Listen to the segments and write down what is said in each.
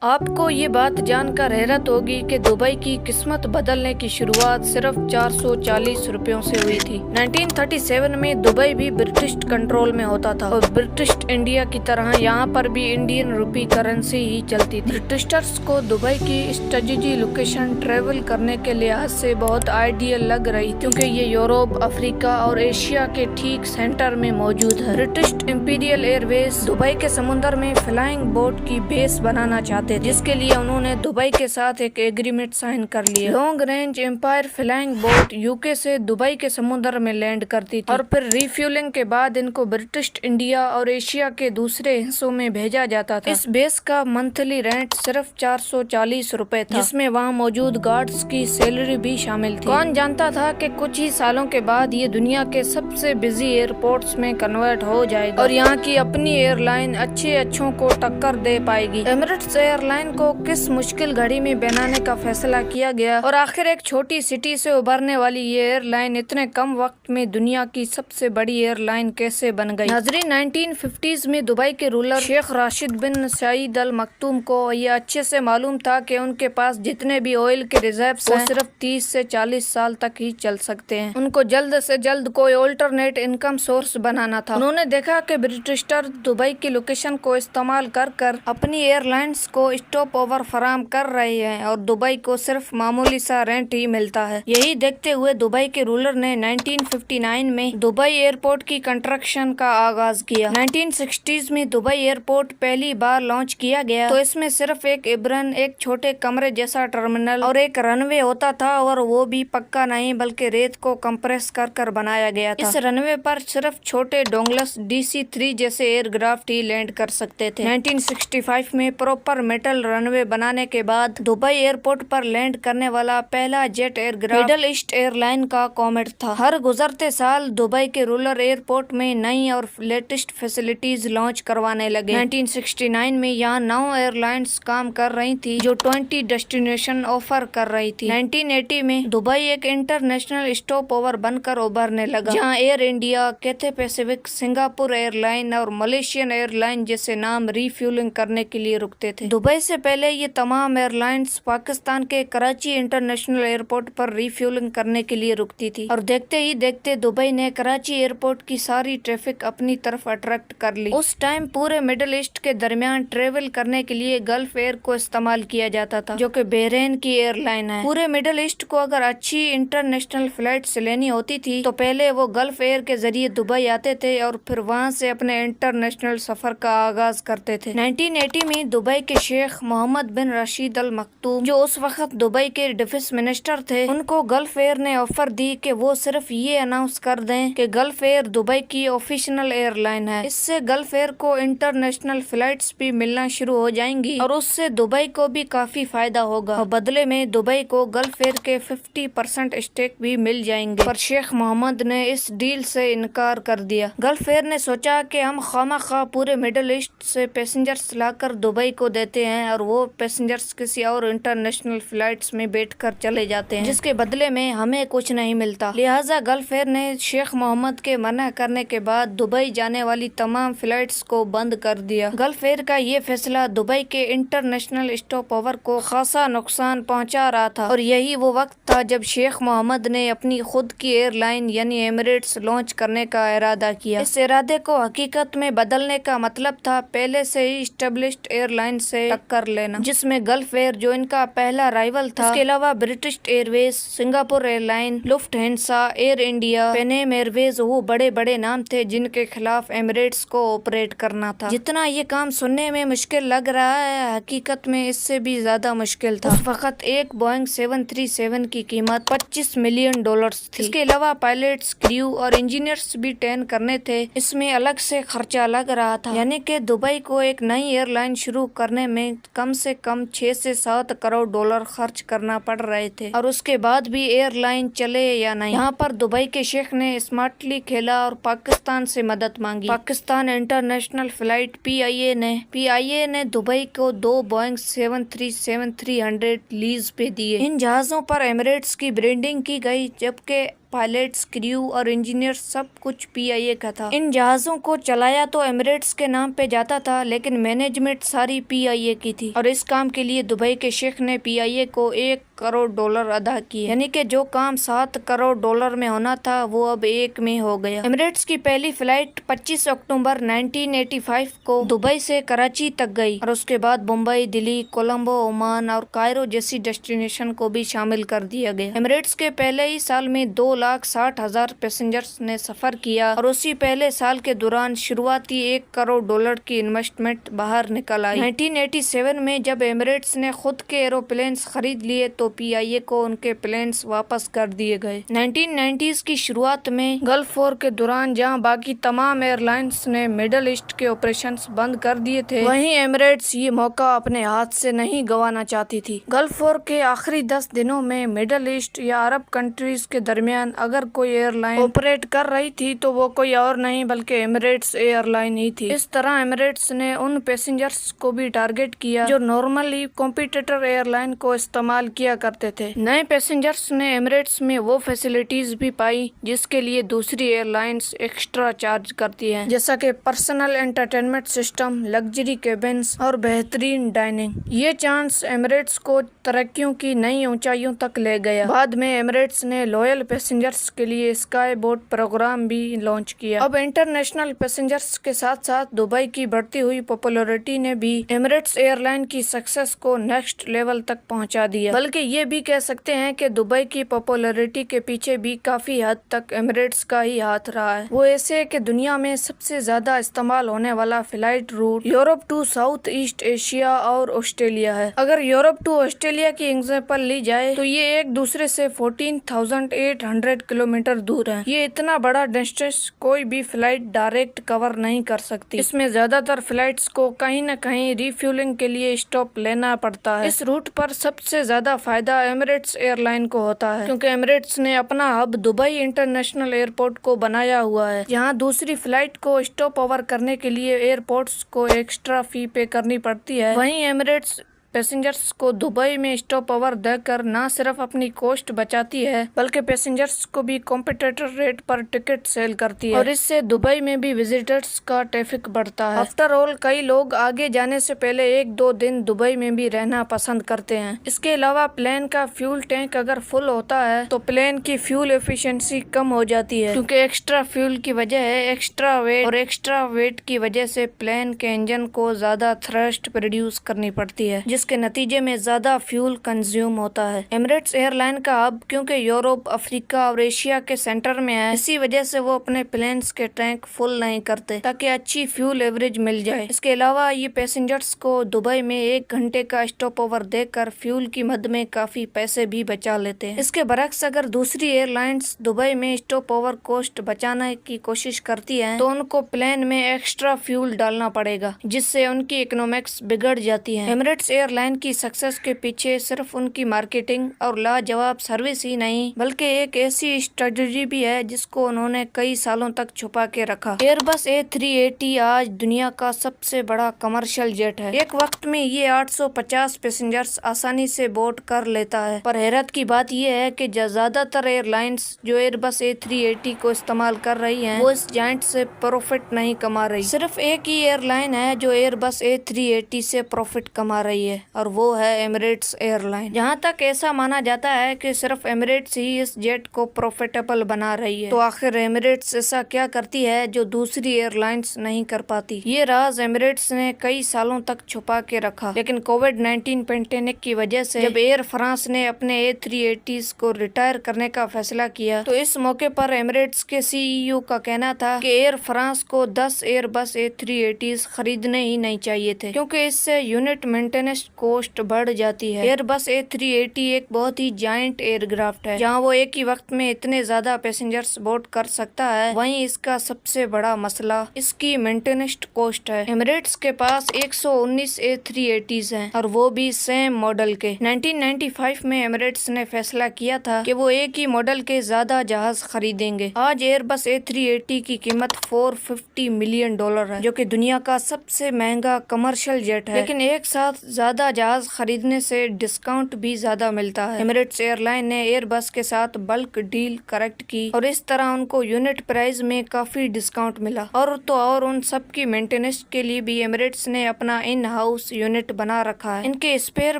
آپ کو یہ بات جان کر حیرت ہوگی کہ دبئی کی قسمت بدلنے کی شروعات صرف 440 روپیوں سے ہوئی تھی۔ 1937 میں دبئی بھی برٹش کنٹرول میں ہوتا تھا اور برٹش انڈیا کی طرح یہاں پر بھی انڈین روپی کرنسی ہی چلتی تھی۔ برٹشرز کو دبئی کی اسٹریٹجی لوکیشن ٹریول کرنے کے لحاظ سے بہت آئیڈیل لگ رہی تھی کیونکہ یہ یورپ، افریقہ اور ایشیا کے ٹھیک سینٹر میں موجود ہے۔ برٹش امپیریل ایئر ویز دبئی کے سمندر میں فلائنگ بوٹ کی بیس بنانا چاہتے تھے، جس کے لیے انہوں نے دبئی کے ساتھ ایک ایگریمنٹ سائن کر لیا۔ Long range empire flying boat UK سے دبئی کے سمندر میں لینڈ کرتی تھی اور پھر ری فیولنگ کے بعد ان کو برٹش انڈیا اور ایشیا کے دوسرے حصوں میں بھیجا جاتا تھا۔ اس بیس کا منتھلی رینٹ صرف 440 روپے تھا، جس میں وہاں موجود گارڈز کی سیلری بھی شامل تھی۔ کون جانتا تھا کہ کچھ ہی سالوں کے بعد یہ دنیا کے سب سے بزی ایئرپورٹس میں کنورٹ ہو جائے گا اور یہاں کی اپنی ایئر لائن اچھوں کو ٹکر دے پائے گی۔ ایمریٹس ایئر لائن کو کس مشکل گھڑی میں بنانے کا فیصلہ کیا گیا اور آخر ایک چھوٹی سٹی سے ابھرنے والی یہ ایئر لائن اتنے کم وقت میں دنیا کی سب سے بڑی ایئر لائن کیسے بن گئی؟ ناظرین، 1950s میں دبئی کے رولر شیخ راشد بن سعید ال مکتوم کو یہ اچھے سے معلوم تھا کہ ان کے پاس جتنے بھی آئل کے ریزروز ہیں وہ صرف 30 سے 40 سال تک ہی چل سکتے ہیں۔ ان کو جلد سے جلد کوئی آلٹرنیٹ انکم سورس بنانا تھا۔ انہوں نے دیکھا کہ برٹشر دبئی کی لوکیشن کو استعمال کر اپنی ایئر لائنز کو اسٹاپ اوور فراہم کر رہے ہیں اور دبئی کو صرف معمولی سا رینٹ ہی ملتا ہے۔ یہی دیکھتے ہوئے دبئی کے رولر نے 1959 میں دبئی ایئرپورٹ کی کنسٹرکشن کا آغاز کیا۔ 1960s میں دبئی ایئرپورٹ پہلی بار لانچ کیا گیا تو اس میں صرف ایک ایپرن، ایک چھوٹے کمرے جیسا ٹرمینل اور ایک رن وے ہوتا تھا، اور وہ بھی پکا نہیں بلکہ ریت کو کمپریس کر بنایا گیا تھا۔ اس رن وے پر صرف چھوٹے ڈونگلس DC-3 جیسے ایئر کرافٹ ہی لینڈ کر سکتے تھے۔ 1965 میں پراپر میٹل رن وے بنانے کے بعد دبئی ایئرپورٹ پر لینڈ کرنے والا پہلا jet aircraft Middle East airline کا کومیٹ تھا۔ ہر گزرتے سال دبئی کے رولر ایئرپورٹ میں نئی اور لیٹسٹ فیسلٹیز لانچ کروانے لگے۔ 1969 میں یہاں 9 ایئر لائنز کام کر رہی تھی جو 20 ڈیسٹینیشن آفر کر رہی تھی۔ 1980 میں دبئی ایک انٹرنیشنل اسٹاپ اوور بن کر ابھرنے لگا، جہاں air India, Cathay Pacific, Singapore airline اور ملیشین ایئر لائن جیسے نام ری فیولنگ کرنے کے لیے رکتے تھے۔ دبئی سے پہلے یہ تمام ایئر لائنز پاکستان کے کراچی انٹرنیشنل ایئرپورٹ پر ری فیولنگ کرنے کے لیے رکتی تھی، اور دیکھتے ہی دیکھتے دبئی نے کراچی ایئرپورٹ کی ساری ٹریفک اپنی طرف اٹریکٹ کر لی۔ اس ٹائم پورے مڈل ایسٹ کے درمیان ٹریول کرنے کے لیے گلف ایئر کو استعمال کیا جاتا تھا، جو کہ بحرین کی ایئر لائن ہے۔ پورے مڈل ایسٹ کو اگر اچھی انٹرنیشنل فلائٹس لینی ہوتی تھی تو پہلے وہ گلف ایئر کے ذریعے دبئی آتے تھے اور پھر وہاں سے اپنے انٹرنیشنل سفر کا آغاز کرتے تھے۔ 1980 میں دبئی کے شیخ محمد بن رشید ال مکتوم، جو اس وقت دبئی کے ڈیفنس منسٹر تھے، ان کو گلف ایئر نے آفر دی کہ وہ صرف یہ اناؤنس کر دیں کہ گلف ایئر دبئی کی آفیشنل ایئر لائن ہے۔ اس سے گلف ایئر کو انٹرنیشنل فلائٹس بھی ملنا شروع ہو جائیں گی اور اس سے دبئی کو بھی کافی فائدہ ہوگا، اور بدلے میں دبئی کو گلف ایئر کے 50% اسٹیک بھی مل جائیں گے۔ پر شیخ محمد نے اس ڈیل سے انکار کر دیا۔ گلف ایئر نے سوچا کہ ہم خواہ پورے مڈل ایسٹ سے پیسنجرز لا کر دبئی کو دیتے ہیں اور وہ پیسنجرز کسی اور انٹرنیشنل فلائٹس میں بیٹھ کر چلے جاتے ہیں، جس کے بدلے میں ہمیں کچھ نہیں ملتا۔ لہٰذا گلف ایئر نے شیخ محمد کے منع کرنے کے بعد دبئی جانے والی تمام فلائٹس کو بند کر دیا۔ گلف ایئر کا یہ فیصلہ دبئی کے انٹرنیشنل اسٹاپ اوور کو خاصا نقصان پہنچا رہا تھا، اور یہی وہ وقت تھا جب شیخ محمد نے اپنی خود کی ایئر لائن یعنی ایمریٹس لانچ کرنے کا ارادہ کیا۔ اس ارادے کو حقیقت میں بدلنے کا مطلب تھا پہلے سے ہی اسٹیبلشڈ ایئر لائن سے ٹکر لینا، جس میں گلف ایئر جو ان کا پہلا رائیول تھا، اس کے علاوہ British airways, Singapore airline, Lufthansa, air India, Pan Am airways وہ بڑے نام تھے جن کے خلاف ایمریٹس کو آپریٹ کرنا تھا۔ جتنا یہ کام سننے میں مشکل لگ رہا ہے، حقیقت میں اس سے بھی زیادہ مشکل تھا۔ اس وقت ایک بوئنگ 737 کی قیمت $25 ملین تھی۔ اس کے علاوہ پائلٹس، کریو اور انجینئرز بھی ٹرین کرنے تھے، اس میں الگ سے خرچہ لگ رہا تھا۔ یعنی کہ دبئی کو ایک نئی ایئر لائن شروع کرنے میں کم سے کم $6 سے $7 کروڑ خرچ کرنا پڑ رہے تھے، اور اس کے بعد بھی ایئر لائن چلے یا نہیں۔ یہاں پر دبئی کے شیخ نے اسمارٹلی کھیلا اور پاکستان سے مدد مانگی۔ پاکستان انٹرنیشنل فلائٹ PIA نے دبئی کو 2 بوئنگ 737-300 لیز پہ دیے۔ ان جہازوں پر ایمریٹس کی برانڈنگ کی گئی، جبکہ पायलट्स, क्रू और इंजीनियर सब कुछ PIA का था। इन जहाजों को चलाया तो एमिरेट्स के नाम पे जाता था, लेकिन मैनेजमेंट सारी PIA की थी और इस काम के लिए दुबई के शेख ने PIA को $1 करोड़ अदा किए, यानी कि जो काम $7 करोड़ में होना था वो अब 1 में हो गया। एमिरेट्स की पहली फ्लाइट 25 अक्टूबर 1985 को दुबई से कराची तक गई और उसके बाद मुंबई, दिल्ली, कोलंबो, ओमान और कायरो जैसी डेस्टिनेशन को भी शामिल कर दिया गया। एमिरेट्स के पहले ही साल में 2,60,000 पैसेंजर्स ने सफर किया और उसी पहले साल के दौरान शुरुआती $1 करोड़ की इन्वेस्टमेंट बाहर निकल आई। 1987 में जब एमिरेट्स ने खुद के एरोप्लेन्स खरीद लिए तो PIA को उनके प्लेन्स वापस कर दिए गए। 1990s की शुरुआत में गल्फ वॉर के दौरान जहां बाकी तमाम एयरलाइंस ने मिडल ईस्ट के ऑपरेशंस बंद कर दिए थे, वहीं एमिरेट्स ये मौका अपने हाथ से नहीं गंवाना चाहती थी। गल्फ वॉर के आखिरी 10 दिनों में मिडल ईस्ट या अरब कंट्रीज के दरमियान अगर कोई एयरलाइन ऑपरेट कर रही थी तो वो कोई और नहीं बल्कि एमिरेट्स एयरलाइन ही थी। इस तरह एमिरेट्स ने उन पैसेंजर्स को भी टारगेट किया जो नॉर्मली कॉम्पिटिटर एयरलाइन को इस्तेमाल किया करते थे। नए पैसेंजर्स ने एमिरेट्स में वो फैसिलिटीज भी पाई जिसके लिए दूसरी एयरलाइंस एक्स्ट्रा चार्ज करती हैं, जैसा कि personal entertainment system, luxury cabins और बेहतरीन डाइनिंग। ये चांस एमिरेट्स को तरक्कियों की नई ऊंचाइयों तक ले गया। बाद में एमिरेट्स ने लॉयल पैसेंजर्स के लिए स्काई बोट प्रोग्राम भी लॉन्च किया। अब इंटरनेशनल पैसेंजर्स के साथ साथ दुबई की बढ़ती हुई पॉपुलैरिटी ने भी एमिरेट्स एयरलाइन की सक्सेस को नेक्स्ट लेवल तक पहुंचा दिया। बल्कि ये भी कह सकते हैं कि दुबई की पॉपुलैरिटी के पीछे भी काफी हद तक एमिरेट्स का ही हाथ रहा है। वो ऐसे कि दुनिया में सबसे ज्यादा इस्तेमाल होने वाला flight route Europe to South East Asia और ऑस्ट्रेलिया है। अगर यूरोप टू ऑस्ट्रेलिया की एग्जांपल ली जाए तो ये एक दूसरे से 14,800 किलोमीटर दूर है। ये इतना बड़ा डिस्टेंस कोई भी फ्लाइट डायरेक्ट कवर नहीं कर सकती। इसमें ज्यादातर फ्लाइट्स को कहीं न कहीं रिफ्यूलिंग के लिए स्टॉप लेना पड़ता है। इस रूट पर सबसे ज्यादा फायदा एमिरेट्स एयरलाइन को होता है, क्योंकि एमिरेट्स ने अपना हब दुबई इंटरनेशनल एयरपोर्ट को बनाया हुआ है, जहां दूसरी फ्लाइट को स्टॉप ओवर करने के लिए एयरपोर्ट्स को एक्स्ट्रा फी पे करनी पड़ती है। वहीं एमिरेट्स पैसेंजर्स को दुबई में स्टॉप ओवर देकर न सिर्फ अपनी कॉस्ट बचाती है बल्कि पैसेंजर्स को भी कॉम्पिटिटर रेट पर टिकट सेल करती है और इससे दुबई में भी विजिटर्स का ट्रैफिक बढ़ता है। आफ्टर ऑल कई लोग आगे जाने से पहले 1-2 दिन दुबई में भी रहना पसंद करते हैं। इसके अलावा प्लेन का फ्यूल टैंक अगर फुल होता है तो प्लेन की फ्यूल एफिशिएंसी कम हो जाती है, क्योंकि एक्स्ट्रा फ्यूल की वजह है एक्स्ट्रा वेट, और एक्स्ट्रा वेट की वजह से प्लेन के इंजन को ज्यादा थ्रस्ट प्रोड्यूस करनी पड़ती है, जिसके नतीजे में ज्यादा फ्यूल कंज्यूम होता है। एमिरेट्स एयरलाइन का हब क्योंकि यूरोप, अफ्रीका और एशिया के सेंटर में है, इसी वजह से वो अपने प्लेन्स के टैंक फुल नहीं करते ताकि अच्छी फ्यूल एवरेज मिल जाए। इसके अलावा ये पैसेंजर्स को दुबई में 1 घंटे का स्टॉप ओवर देकर फ्यूल की मद में काफी पैसे भी बचा लेते हैं। इसके बरक्स अगर दूसरी एयरलाइंस दुबई में स्टॉप ओवर कॉस्ट बचाने की कोशिश करती है तो उनको प्लेन में एक्स्ट्रा फ्यूल डालना पड़ेगा, जिससे उनकी इकोनॉमिक्स बिगड़ जाती है। एमिरेट्स एयरलाइन की सक्सेस के पीछे सिर्फ उनकी मार्केटिंग और लाजवाब सर्विस ही नहीं बल्कि एक ऐसी स्ट्रेटजी भी है जिसको उन्होंने कई सालों तक छुपा के रखा। एयरबस A380 आज दुनिया का सबसे बड़ा कमर्शियल जेट है। एक वक्त में ये 850 पैसेंजर्स आसानी से बोर्ड कर लेता है, पर हैरत की बात यह है कि ज्यादातर एयरलाइंस जो एयरबस A380 को इस्तेमाल कर रही हैं, वो इस जायंट से प्रॉफिट नहीं कमा रही। सिर्फ एक ही एयरलाइन है जो एयरबस A380 से प्रॉफिट कमा रही है और वो है एमिरेट्स एयरलाइन। जहां तक ऐसा माना जाता है कि सिर्फ एमिरेट्स ही इस जेट को प्रॉफिटेबल बना रही है, तो आखिर एमिरेट्स ऐसा क्या करती है जो दूसरी एयरलाइंस नहीं कर पाती? ये राज एमिरेट्स ने कई सालों तक छुपा के रखा, लेकिन कोविड-19 पेंडेमिक की वजह से जब एयर फ्रांस ने अपने A380s को रिटायर करने का फैसला किया तो इस मौके पर एमिरेट्स के CEO का कहना था कि एयर फ्रांस को 10 एयरबस A380s खरीदने ही नहीं चाहिए थे, क्योंकि इससे यूनिट मेंटेनेंस कॉस्ट बढ़ जाती है। एयरबस A380 एक बहुत ही जायंट एयरक्राफ्ट है, जहां वो एक ही वक्त में इतने ज्यादा पैसेंजर्स बोर्ड कर सकता है। वहीं इसका सबसे बड़ा मसला इसकी मेंटेनेंस कॉस्ट है। एमिरेट्स के पास 119 A380s हैं और वो भी सेम मॉडल के। 1995 में एमिरेट्स ने फैसला किया था कि वो एक ही मॉडल के ज्यादा जहाज खरीदेंगे। आज एयरबस A380 की कीमत $450 मिलियन है, जो कि दुनिया का सबसे महंगा कमर्शियल जेट है। लेकिन एक साथ ज्यादा ज्यादा जहाज खरीदने से डिस्काउंट भी ज्यादा मिलता है। एमिरेट्स एयरलाइन ने एयरबस के साथ बल्क डील करेक्ट की और इस तरह उनको यूनिट प्राइस में काफी डिस्काउंट मिला। और उन सब की मेंटेनेंस के लिए भी एमिरेट्स ने अपना इन हाउस यूनिट बना रखा है। इनके स्पेयर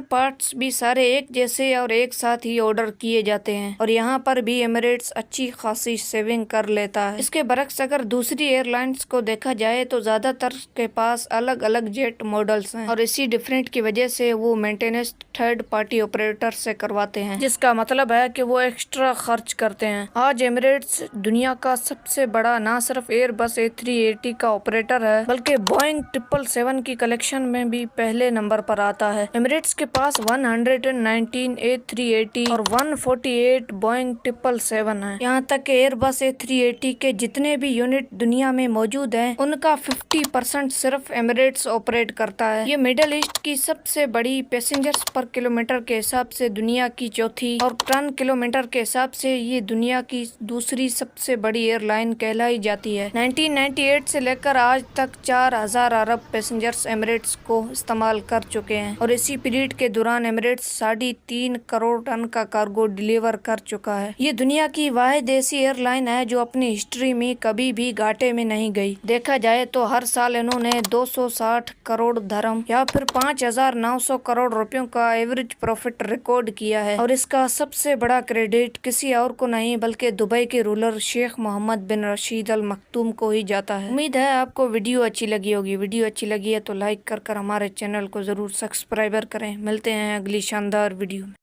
पार्ट्स भी सारे एक जैसे और एक साथ ही ऑर्डर किए जाते हैं और यहाँ पर भी एमिरेट्स अच्छी खासी सेविंग कर लेता है। इसके बरक्स अगर दूसरी एयरलाइंस को देखा जाए तो ज्यादातर के पास अलग अलग जेट मॉडल्स हैं और इसी डिफरेंट की वजह से वो मेंटेनेंस थर्ड पार्टी ऑपरेटर से करवाते हैं, जिसका मतलब है कि वो एक्स्ट्रा खर्च करते हैं। आज एमिरेट्स दुनिया का सबसे बड़ा ना सिर्फ एयरबस A380 का ऑपरेटर है बल्कि बोइंग 777 की कलेक्शन में भी पहले नंबर पर आता है। एमिरेट्स के पास 119 A380 और 148 बोइंग 777 है। यहाँ तक कि एयरबस A380 के जितने भी यूनिट दुनिया में मौजूद हैं उनका 50% सिर्फ एमिरेट्स ऑपरेट करता है। ये मिडिल ईस्ट की सबसे बड़ी पैसेंजर्स पर किलोमीटर के हिसाब से दुनिया की चौथी और टन किलोमीटर के हिसाब से ये दुनिया की दूसरी सबसे बड़ी एयरलाइन कहलाई जाती है। 1998 से लेकर आज तक 4000 अरब पैसेंजर्स एमिरेट्स को इस्तेमाल कर चुके हैं और इसी पीरियड के दौरान एमिरेट्स 3.5 करोड़ टन का कार्गो डिलीवर कर चुका है। ये दुनिया की वाहिद ऐसी एयरलाइन है जो अपनी हिस्ट्री में कभी भी घाटे में नहीं गई। देखा जाए तो हर साल इन्होंने 260 करोड़ धर्म या फिर 5900 करोड़ रुपयों का एवरेज प्रॉफिट रिकॉर्ड किया है और इसका सबसे बड़ा क्रेडिट किसी और को नहीं बल्कि दुबई के रूलर शेख मोहम्मद बिन रशीद अल मखतूम को ही जाता है। उम्मीद है आपको वीडियो अच्छी लगी होगी। वीडियो अच्छी लगी है तो लाइक कर हमारे चैनल को जरूर सब्सक्राइबर करें। मिलते हैं अगली शानदार वीडियो में।